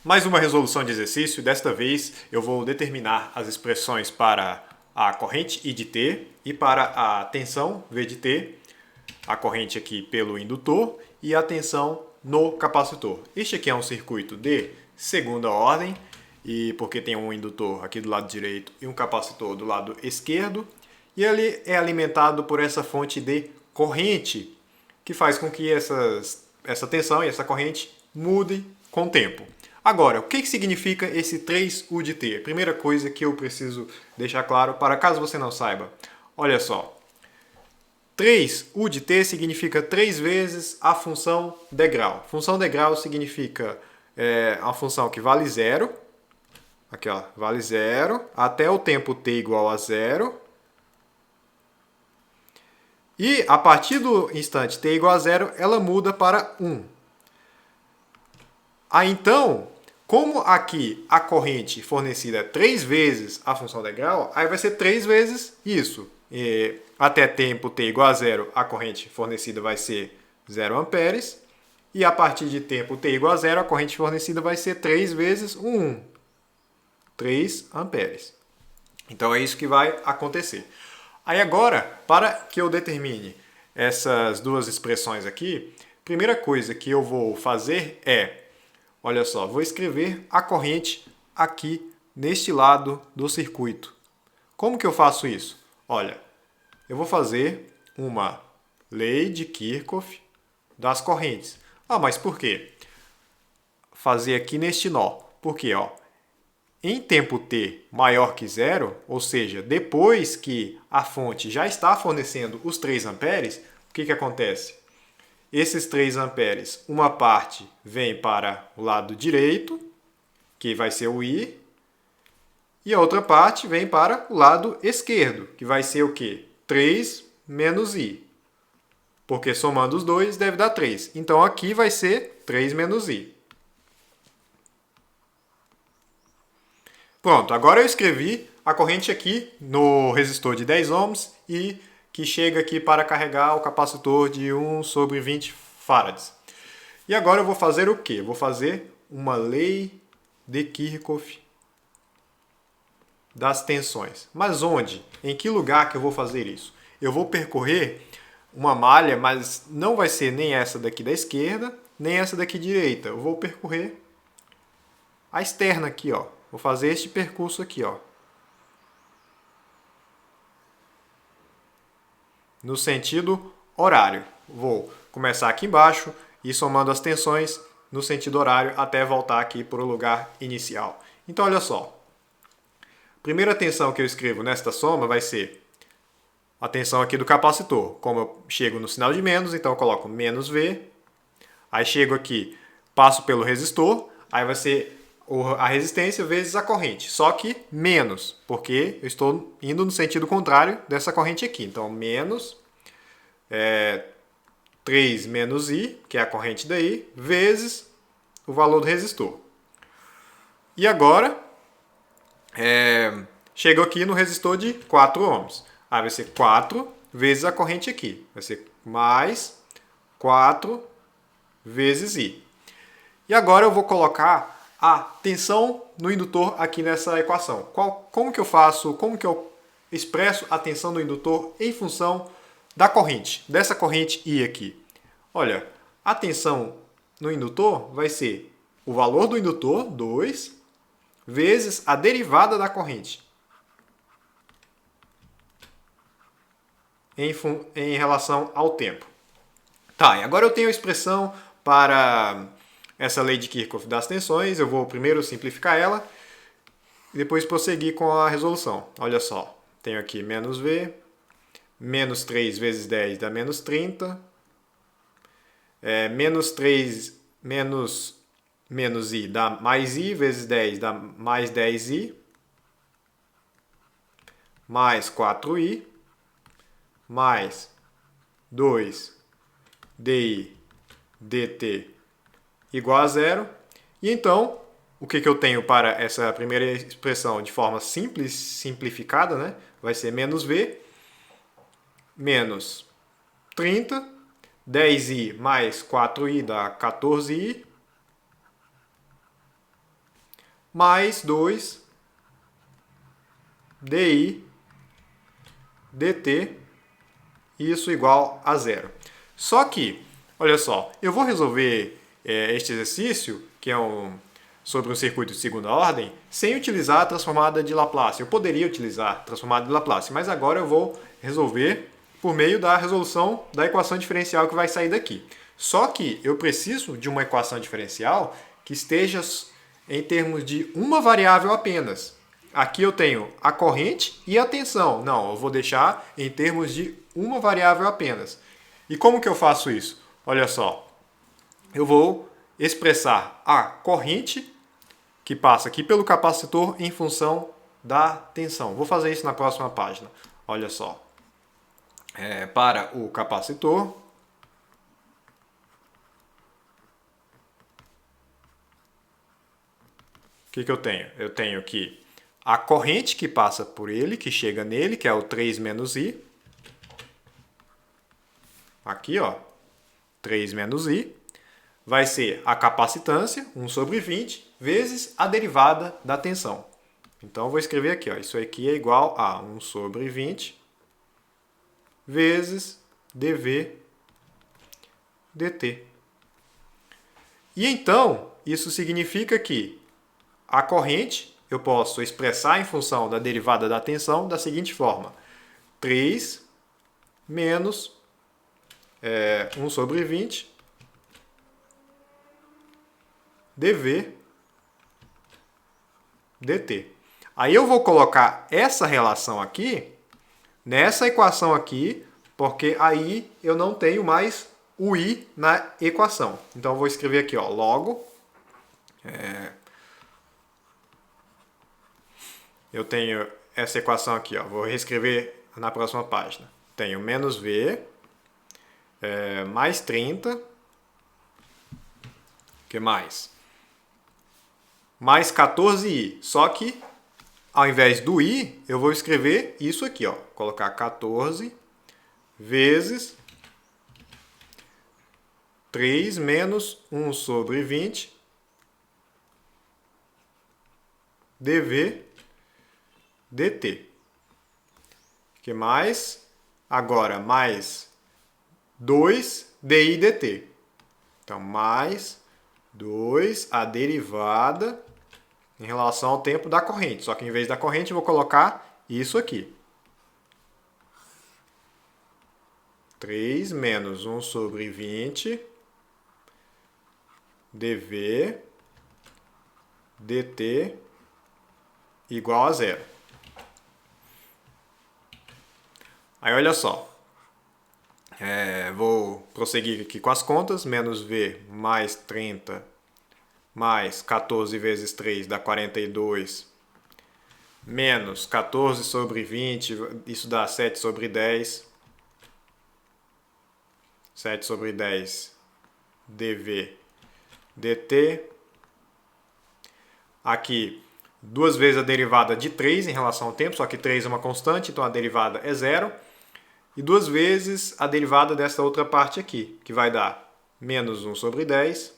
Mais uma resolução de exercício. Desta vez eu vou determinar as expressões para a corrente I de T e para a tensão V de T, a corrente aqui pelo indutor e a tensão no capacitor. Este aqui é um circuito de segunda ordem, e porque tem um indutor aqui do lado direito e um capacitor do lado esquerdo, e ele é alimentado por essa fonte de corrente, que faz com que essa tensão e essa corrente mudem com o tempo. Agora, o que significa esse 3U de T? A primeira coisa que eu preciso deixar claro, para caso você não saiba. Olha só, 3U de T significa 3 vezes a função degrau. Função degrau significa a função que vale zero, aqui ó, vale zero, até o tempo t igual a zero. E a partir do instante t igual a zero, ela muda para 1. Então, como aqui a corrente fornecida é 3 vezes a função degrau, aí vai ser 3 vezes isso. E até tempo t igual a zero, a corrente fornecida vai ser 0 amperes. E a partir de tempo t igual a zero, a corrente fornecida vai ser 3 vezes 1. 3 amperes. Então é isso que vai acontecer. Aí agora, para que eu determine essas duas expressões aqui, a primeira coisa que eu vou fazer é, olha só, vou escrever a corrente aqui neste lado do circuito. Como que eu faço isso? Olha, eu vou fazer uma lei de Kirchhoff das correntes. Ah, mas por quê? Fazer aqui neste nó. Por quê? Ó, em tempo t maior que zero, ou seja, depois que a fonte já está fornecendo os 3 amperes, o que acontece? Esses 3 amperes, uma parte vem para o lado direito, que vai ser o I, e a outra parte vem para o lado esquerdo, que vai ser o quê? 3 menos I. Porque somando os dois deve dar 3. Então aqui vai ser 3 menos I. Pronto, agora eu escrevi a corrente aqui no resistor de 10 ohms e que chega aqui para carregar o capacitor de 1/20 farads. E agora eu vou fazer o quê? Vou fazer uma lei de Kirchhoff das tensões. Mas onde? Em que lugar que eu vou fazer isso? Eu vou percorrer uma malha, mas não vai ser nem essa daqui da esquerda, nem essa daqui direita. Eu vou percorrer a externa aqui, ó. Vou fazer este percurso aqui, ó. No sentido horário. Vou começar aqui embaixo e somando as tensões no sentido horário até voltar aqui para o lugar inicial. Então, olha só. A primeira tensão que eu escrevo nesta soma vai ser a tensão aqui do capacitor. Como eu chego no sinal de menos, então eu coloco menos V. Aí chego aqui, passo pelo resistor, aí vai ser a resistência vezes a corrente, só que menos, porque eu estou indo no sentido contrário dessa corrente aqui. Então, menos 3 menos I, que é a corrente daí, vezes o valor do resistor. E agora, chego aqui no resistor de 4 ohms. Aí vai ser 4 vezes a corrente aqui. Vai ser mais 4 vezes I. E agora eu vou colocar a tensão no indutor aqui nessa equação. Como que eu faço, como que eu expresso a tensão do indutor em função da corrente, dessa corrente I aqui? Olha, a tensão no indutor vai ser o valor do indutor, 2, vezes a derivada da corrente em relação ao tempo. Tá, e agora eu tenho a expressão para essa lei de Kirchhoff das tensões. Eu vou primeiro simplificar ela e depois prosseguir com a resolução. Olha só, tenho aqui menos V, menos 3 vezes 10 dá menos 30, menos 3 menos I dá mais I, vezes 10 dá mais 10I, mais 4I, mais 2 DI dt igual a zero. E então, o que eu tenho para essa primeira expressão de forma simples, simplificada, né? Vai ser menos V, menos 30, 10i mais 4i dá 14i, mais 2 di dt, isso igual a zero. Só que, olha só, eu vou resolver este exercício, que é sobre um circuito de segunda ordem, sem utilizar a transformada de Laplace. Eu poderia utilizar a transformada de Laplace, mas agora eu vou resolver por meio da resolução da equação diferencial que vai sair daqui. Só que eu preciso de uma equação diferencial que esteja em termos de uma variável apenas. Aqui eu tenho a corrente e a tensão. Não, eu vou deixar em termos de uma variável apenas. E como que eu faço isso? Olha só, eu vou expressar a corrente que passa aqui pelo capacitor em função da tensão. Vou fazer isso na próxima página. Olha só, para o capacitor, o que eu tenho? Eu tenho aqui a corrente que passa por ele, que chega nele, que é o 3 menos I. Aqui, ó, 3 menos I. Vai ser a capacitância, 1 sobre 20, vezes a derivada da tensão. Então, eu vou escrever aqui, ó, isso aqui é igual a 1 sobre 20 vezes dV dt. E então, isso significa que a corrente eu posso expressar em função da derivada da tensão da seguinte forma: 3 menos 1 sobre 20 dV dt. Aí eu vou colocar essa relação aqui nessa equação aqui, porque aí eu não tenho mais o i na equação. Então eu vou escrever aqui, ó, logo eu tenho essa equação aqui, ó, vou reescrever na próxima página. Tenho menos v mais 30, que mais? Mais 14i. Só que, ao invés do i, eu vou escrever isso aqui, ó. Colocar 14 vezes 3 menos 1 sobre 20 dV dt. Que mais? Agora, mais 2 di dt. Então, mais 2 a derivada em relação ao tempo da corrente. Só que em vez da corrente eu vou colocar isso aqui. 3 menos 1 sobre 20 dV dt igual a zero. Aí olha só. Vou prosseguir aqui com as contas. Menos V mais 30 mais 14 vezes 3 dá 42. Menos 14 sobre 20, isso dá 7 sobre 10. 7 sobre 10 dV dt. Aqui, duas vezes a derivada de 3 em relação ao tempo, só que 3 é uma constante, então a derivada é zero. E duas vezes a derivada dessa outra parte aqui, que vai dar menos 1 sobre 10,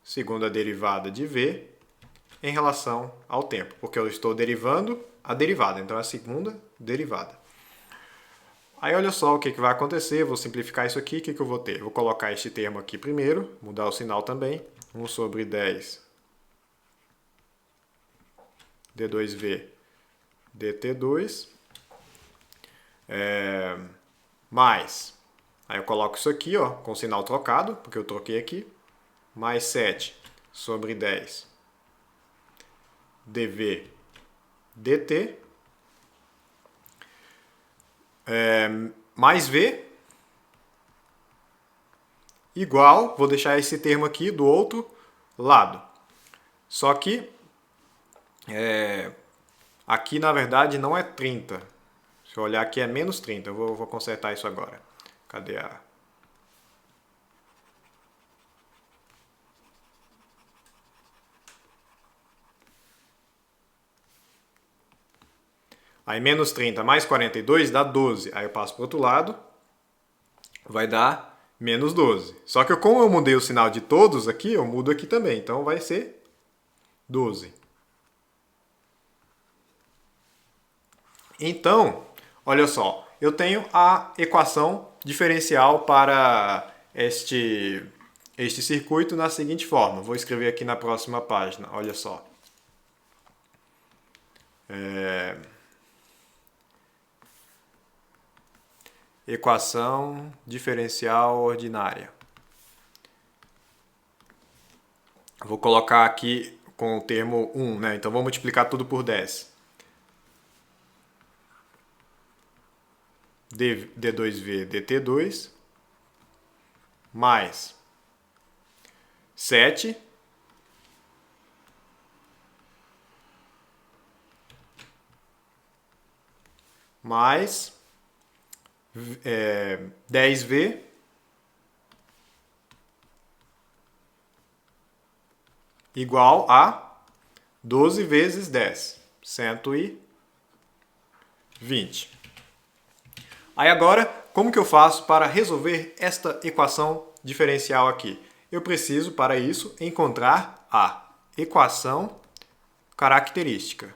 segunda derivada de V, em relação ao tempo, porque eu estou derivando a derivada, então é a segunda derivada. Aí olha só o que vai acontecer, vou simplificar isso aqui, o que eu vou ter? Vou colocar este termo aqui primeiro, mudar o sinal também, 1 sobre 10 d2v dt2, mais, aí eu coloco isso aqui, ó, com o sinal trocado, porque eu troquei aqui, mais 7 sobre 10 dv dt, mais v, igual, vou deixar esse termo aqui do outro lado. Só que aqui na verdade não é 30. Se eu olhar aqui é menos 30. Eu vou consertar isso agora. Cadê a... Aí menos 30 mais 42 dá 12. Aí eu passo para o outro lado. Vai dar menos 12. Só que como eu mudei o sinal de todos aqui, eu mudo aqui também. Então vai ser 12. Então, olha só, eu tenho a equação diferencial para este circuito na seguinte forma. Vou escrever aqui na próxima página, olha só. Equação diferencial ordinária. Vou colocar aqui com o termo 1, né? Então vou multiplicar tudo por 10. D2V dt2 mais 7 mais 10V igual a 12 vezes 10, 120. Aí agora, como que eu faço para resolver esta equação diferencial aqui? Eu preciso, para isso, encontrar a equação característica.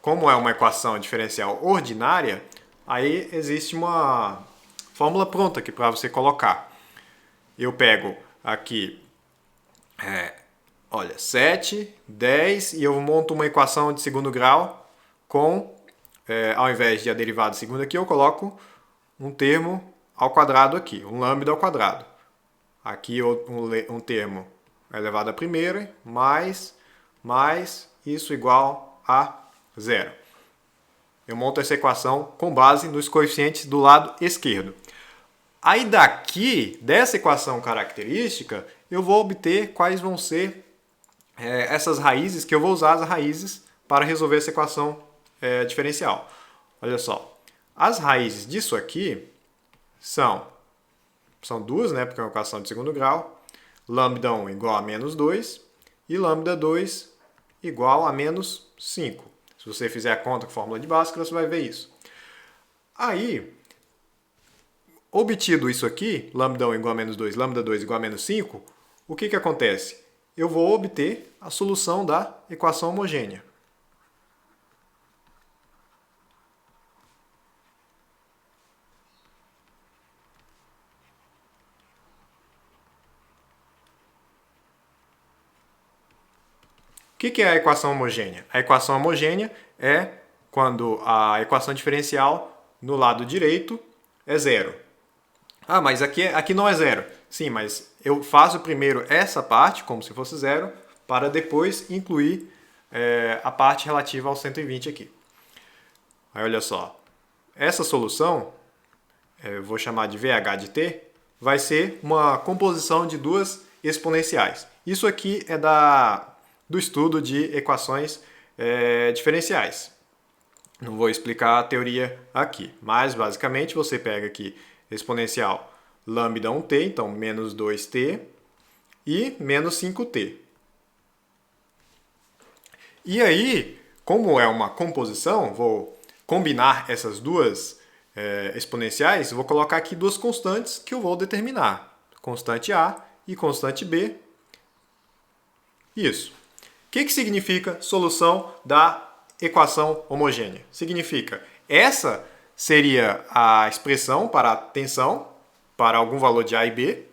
Como é uma equação diferencial ordinária, aí existe uma fórmula pronta aqui para você colocar. Eu pego aqui, olha, 7, 10 e eu monto uma equação de segundo grau com, ao invés de a derivada de segunda aqui, eu coloco um termo ao quadrado aqui, um lambda ao quadrado. Aqui um termo elevado à primeira, mais isso igual a 0. Eu monto essa equação com base nos coeficientes do lado esquerdo. Aí daqui, dessa equação característica, eu vou obter quais vão ser essas raízes, que eu vou usar as raízes para resolver essa equação diferencial. Olha só, as raízes disso aqui são duas, né, porque é uma equação de segundo grau, lambda 1 igual a menos 2 e lambda 2 igual a menos 5. Se você fizer a conta com fórmula de Bhaskara, você vai ver isso. Aí, obtido isso aqui, lambda 1 igual a menos 2, lambda 2 igual a menos 5, o que acontece? Eu vou obter a solução da equação homogênea. O que é a equação homogênea? A equação homogênea é quando a equação diferencial no lado direito é zero. Ah, mas aqui não é zero. Sim, mas eu faço primeiro essa parte, como se fosse zero, para depois incluir a parte relativa ao 120 aqui. Aí olha só, essa solução, eu vou chamar de VH de t, vai ser uma composição de duas exponenciais. Isso aqui é do estudo de equações diferenciais. Não vou explicar a teoria aqui, mas basicamente você pega aqui exponencial lambda 1t, então menos 2t, e menos 5t. E aí, como é uma composição, vou combinar essas duas exponenciais, vou colocar aqui duas constantes que eu vou determinar. Constante A e constante B. Isso. O que significa solução da equação homogênea? Significa, essa seria a expressão para a tensão, para algum valor de A e B,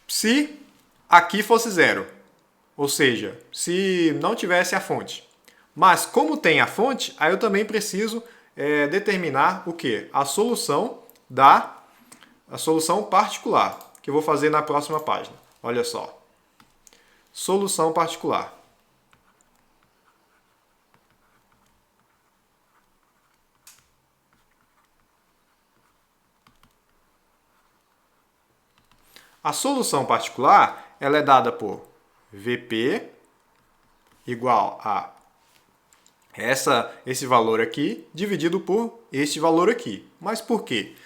se aqui fosse zero. Ou seja, se não tivesse a fonte. Mas como tem a fonte, aí eu também preciso determinar o quê? A solução particular, que eu vou fazer na próxima página. Olha só. Solução particular. A solução particular ela é dada por Vp igual a esse valor aqui dividido por este valor aqui. Mas por quê?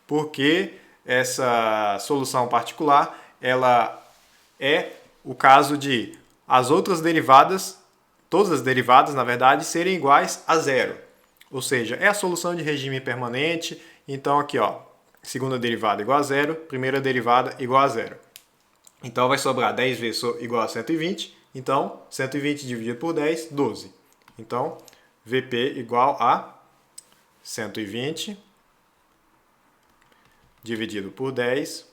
Porque essa solução particular ela é o caso de as outras derivadas, todas as derivadas, na verdade, serem iguais a zero. ou seja, é a solução de regime permanente. Então aqui, ó, segunda derivada igual a zero, primeira derivada igual a zero. Então vai sobrar 10 vezes igual a 120, então 120 dividido por 10, 12. Então VP igual a 120 dividido por 10,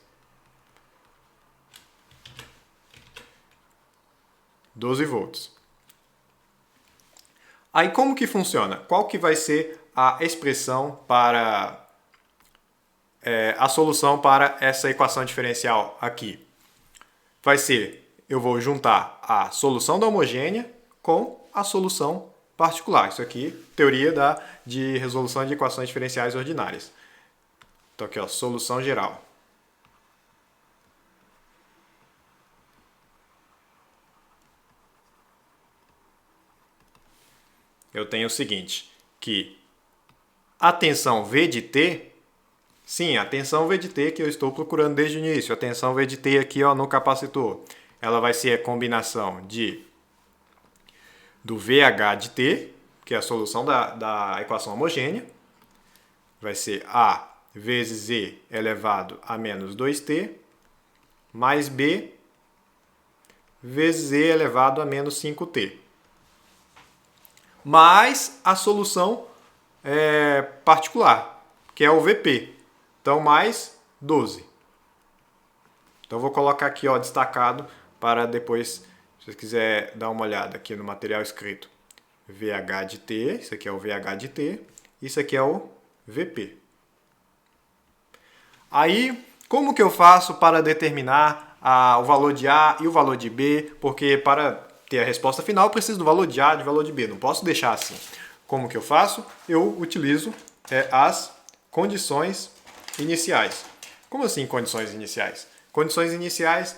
12 volts. Aí como que funciona? Qual que vai ser a expressão para a solução para essa equação diferencial aqui? Vai ser, eu vou juntar a solução da homogênea com a solução particular. Isso aqui, teoria de resolução de equações diferenciais ordinárias. Então aqui, ó, solução geral. Eu tenho o seguinte, que a tensão V de T, sim, a tensão V de T que eu estou procurando desde o início, a tensão V de T aqui, ó, no capacitor, ela vai ser a combinação do VH de T, que é a solução da equação homogênea, vai ser A vezes E elevado a menos 2T, mais B vezes E elevado a menos 5T. Mais a solução particular, que é o VP. Então, mais 12. Então, vou colocar aqui, ó, destacado para depois, se você quiser dar uma olhada aqui no material escrito. VH de T, isso aqui é o VH de T, isso aqui é o VP. Aí, como que eu faço para determinar o valor de A e o valor de B? Porque para ter a resposta final, eu preciso do valor de A e do valor de B. Não posso deixar assim. Como que eu faço? Eu utilizo as condições iniciais. Como assim condições iniciais? Condições iniciais,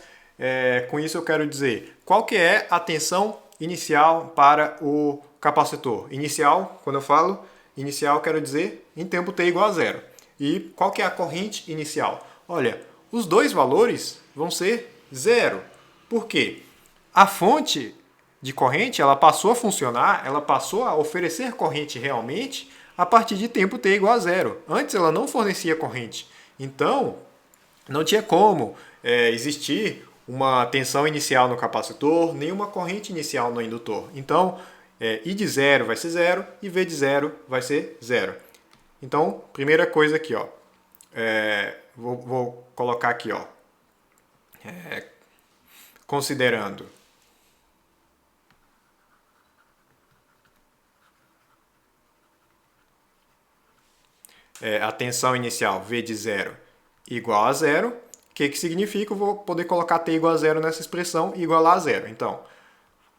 com isso eu quero dizer qual que é a tensão inicial para o capacitor. Inicial, quando eu falo inicial, quero dizer em tempo t igual a zero. E qual que é a corrente inicial? Olha, os dois valores vão ser zero. Por quê? A fonte de corrente, ela passou a funcionar, ela passou a oferecer corrente realmente a partir de tempo t igual a zero. Antes ela não fornecia corrente. Então, não tinha como existir uma tensão inicial no capacitor, nem uma corrente inicial no indutor. Então, I de zero vai ser zero e V de zero vai ser zero. Então, primeira coisa aqui, ó, vou colocar aqui, ó, considerando a tensão inicial V de zero igual a zero. O que significa? Eu vou poder colocar t igual a zero nessa expressão e igualar a zero. Então,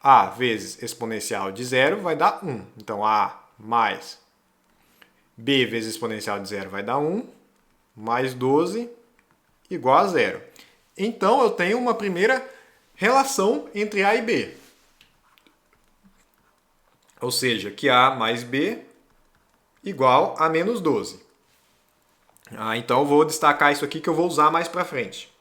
A vezes exponencial de zero vai dar 1. Então, A mais B vezes exponencial de zero vai dar 1, mais 12 igual a zero. Então, eu tenho uma primeira relação entre A e B. Ou seja, que A mais B igual a menos 12. Então, eu vou destacar isso aqui que eu vou usar mais para frente.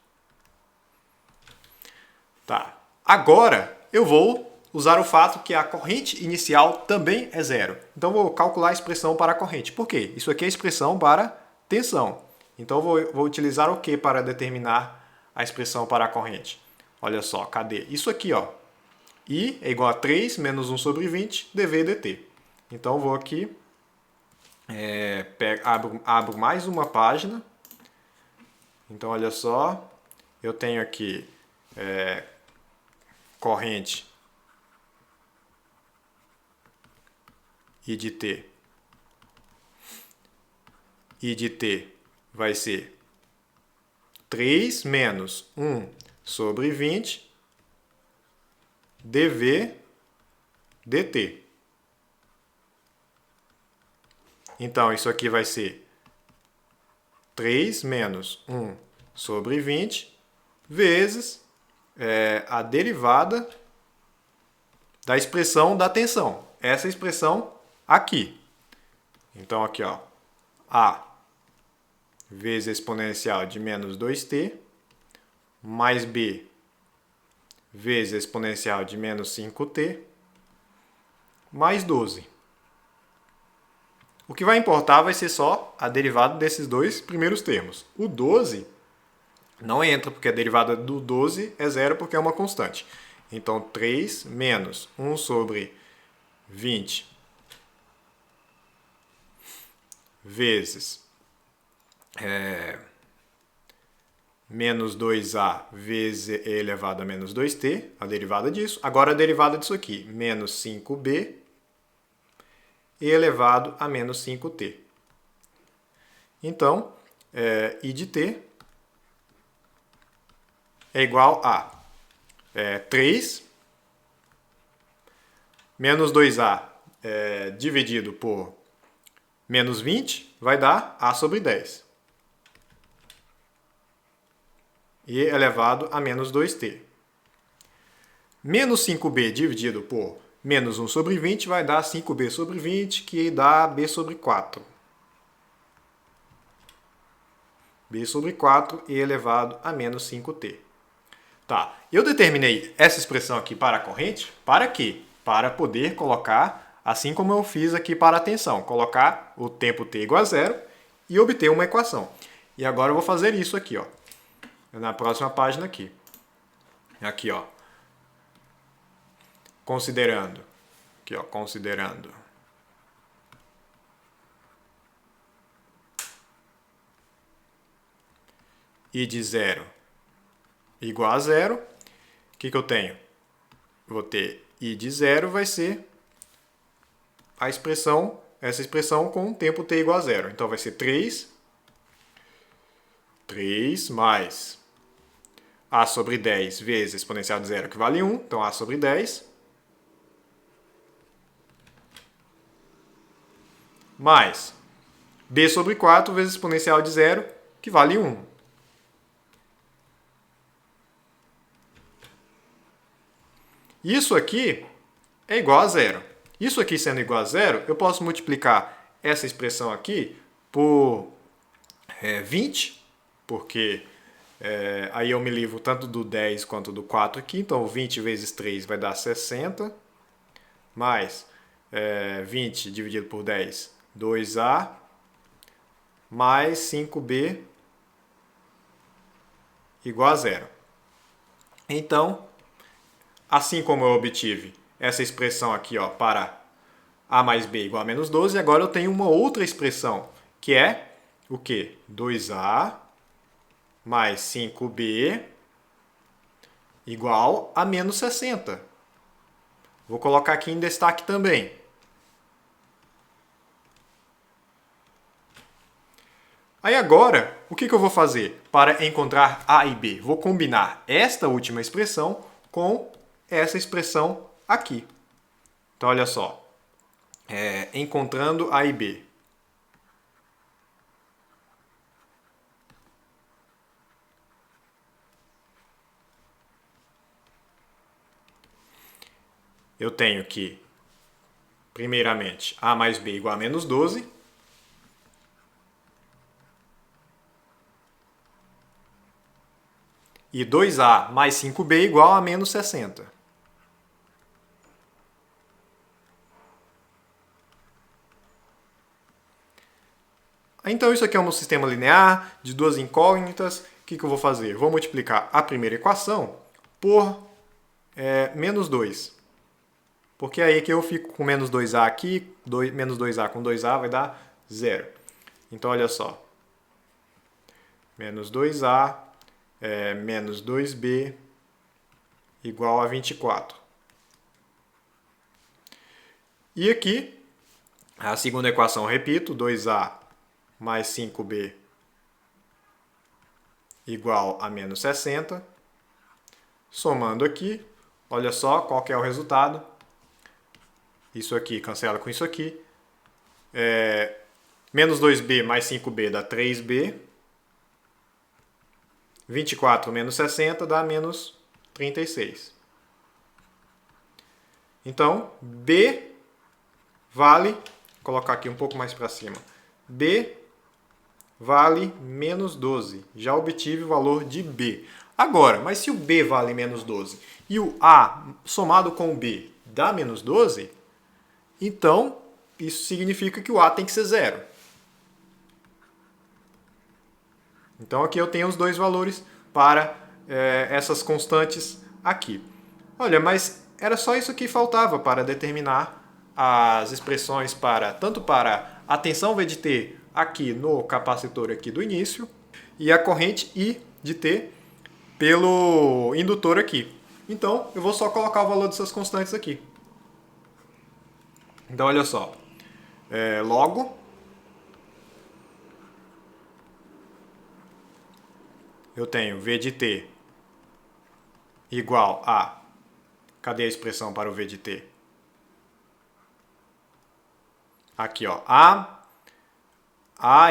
Tá. Agora, eu vou usar o fato que a corrente inicial também é zero. Então, vou calcular a expressão para a corrente. Por quê? Isso aqui é a expressão para tensão. Então, vou utilizar o que para determinar a expressão para a corrente? Olha só, cadê? Isso aqui, ó. I é igual a 3 menos 1 sobre 20 dV dt. Então, vou aqui, abro mais uma página. Então, olha só, eu tenho aqui corrente I de T. I de T vai ser 3 menos 1 sobre 20 dV dt. Então, isso aqui vai ser 3 menos 1 sobre 20 vezes a derivada da expressão da tensão. Essa expressão aqui. Então, aqui, ó, A vezes exponencial de menos 2t, mais B vezes exponencial de menos 5t, mais 12. O que vai importar vai ser só a derivada desses dois primeiros termos. O 12 não entra, porque a derivada do 12 é zero, porque é uma constante. Então, 3 menos 1 sobre 20 vezes menos 2a vezes e elevado a menos 2t, a derivada disso. Agora a derivada disso aqui, menos 5b e elevado a menos 5t. Então, I de t é igual a 3 menos 2a dividido por menos 20 vai dar a sobre 10. E elevado a menos 2t. Menos 5b dividido por menos 1 sobre 20 vai dar 5b sobre 20, que dá b sobre 4. b sobre 4 e elevado a menos 5t. Tá, eu determinei essa expressão aqui para a corrente, para quê? Para poder colocar, assim como eu fiz aqui para a tensão, colocar o tempo t igual a zero e obter uma equação. E agora eu vou fazer isso aqui, ó, na próxima página aqui. Aqui, ó. Considerando. Aqui, ó, considerando. I de zero igual a zero. O que eu tenho? Vou ter I de zero vai ser a expressão, essa expressão com tempo t igual a zero. Então vai ser 3 mais a sobre 10 vezes exponencial de zero, que vale 1. Então a sobre 10 mais b sobre 4 vezes exponencial de zero, que vale 1. Isso aqui é igual a zero. Isso aqui sendo igual a zero, eu posso multiplicar essa expressão aqui por 20, porque aí eu me livro tanto do 10 quanto do 4 aqui. Então 20 vezes 3 vai dar 60, mais 20 dividido por 10, 2a, mais 5b igual a zero. Então, assim como eu obtive essa expressão aqui, ó, para a mais b igual a menos 12, agora eu tenho uma outra expressão, que é o quê? 2a mais 5b igual a menos 60. Vou colocar aqui em destaque também. Aí agora, o que eu vou fazer para encontrar a e b? Vou combinar esta última expressão com essa expressão aqui. Então, olha só. Encontrando a e b. Eu tenho que, primeiramente, a mais b igual a menos 12. E 2a mais 5b igual a menos 60. Então, isso aqui é um sistema linear de duas incógnitas. O que eu vou fazer? Vou multiplicar a primeira equação por menos 2. Porque aí que eu fico com menos 2a aqui, menos 2a com 2a vai dar 0. Então, olha só. Menos 2a menos 2b igual a 24. E aqui, a segunda equação, repito, 2a mais 5b igual a menos 60. Somando aqui, olha só qual que é o resultado. Isso aqui cancela com isso aqui. Menos 2b mais 5b dá 3b. 24 menos 60 dá menos 36. Então, b vale, vou colocar aqui um pouco mais para cima, b vale menos 12. Já obtive o valor de b. Agora, mas se o b vale menos 12 e o a somado com o b dá menos 12, então isso significa que o A tem que ser 0. Então aqui eu tenho os dois valores para essas constantes aqui. Olha, mas era só isso que faltava para determinar as expressões tanto para a tensão V de T aqui no capacitor aqui do início e a corrente I de T pelo indutor aqui. Então eu vou só colocar o valor dessas constantes aqui. Então olha só, logo eu tenho V de T igual a... Cadê a expressão para o V de T? Aqui, ó. A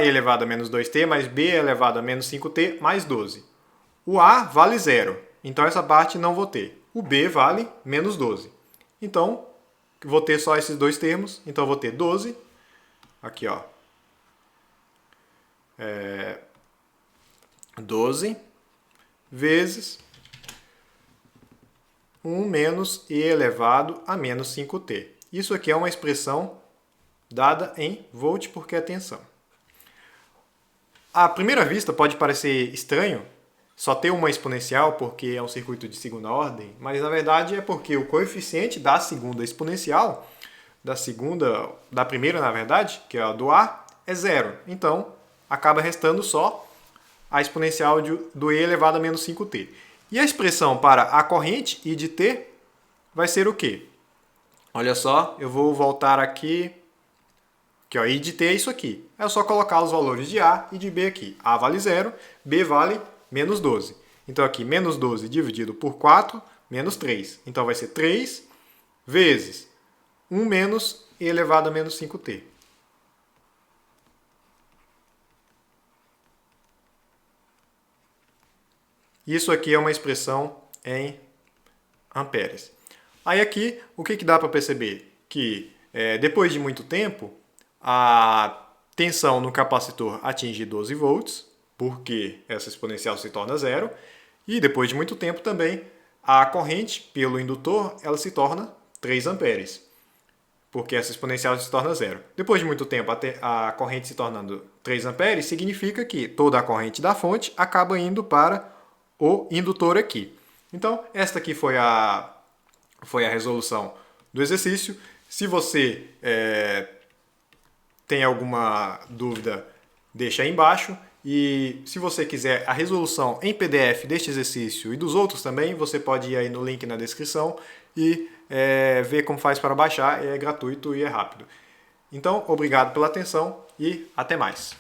elevado a menos 2T mais B elevado a menos 5T mais 12. O A vale 0. Então essa parte não vou ter. O B vale menos 12. Então, vou ter só esses dois termos. Então vou ter 12. Aqui, ó. 12 vezes 1 menos E elevado a menos 5T. Isso aqui é uma expressão dada em volt porque é tensão. À primeira vista pode parecer estranho só ter uma exponencial porque é um circuito de segunda ordem, mas na verdade é porque o coeficiente da segunda exponencial, da primeira na verdade, que é a do A, é 0. Então acaba restando só a exponencial do E elevado a menos 5T. E a expressão para a corrente I de T vai ser o quê? Olha só, eu vou voltar aqui. Ó, I de T é isso aqui. É só colocar os valores de A e de B aqui. A vale 0, B vale menos 12. Então aqui, menos 12 dividido por 4, menos 3. Então vai ser 3 vezes 1 menos E elevado a menos 5T. Isso aqui é uma expressão em amperes. Aí aqui, o que dá para perceber? Que depois de muito tempo, a tensão no capacitor atinge 12 volts, porque essa exponencial se torna 0. E depois de muito tempo também, a corrente pelo indutor ela se torna 3 amperes, porque essa exponencial se torna 0. Depois de muito tempo, a corrente se tornando 3 amperes, significa que toda a corrente da fonte acaba indo para o indutor aqui. Então, esta aqui foi a resolução do exercício. Se você tem alguma dúvida, deixa aí embaixo. E se você quiser a resolução em PDF deste exercício e dos outros também, você pode ir aí no link na descrição e ver como faz para baixar. É gratuito e é rápido. Então, obrigado pela atenção e até mais.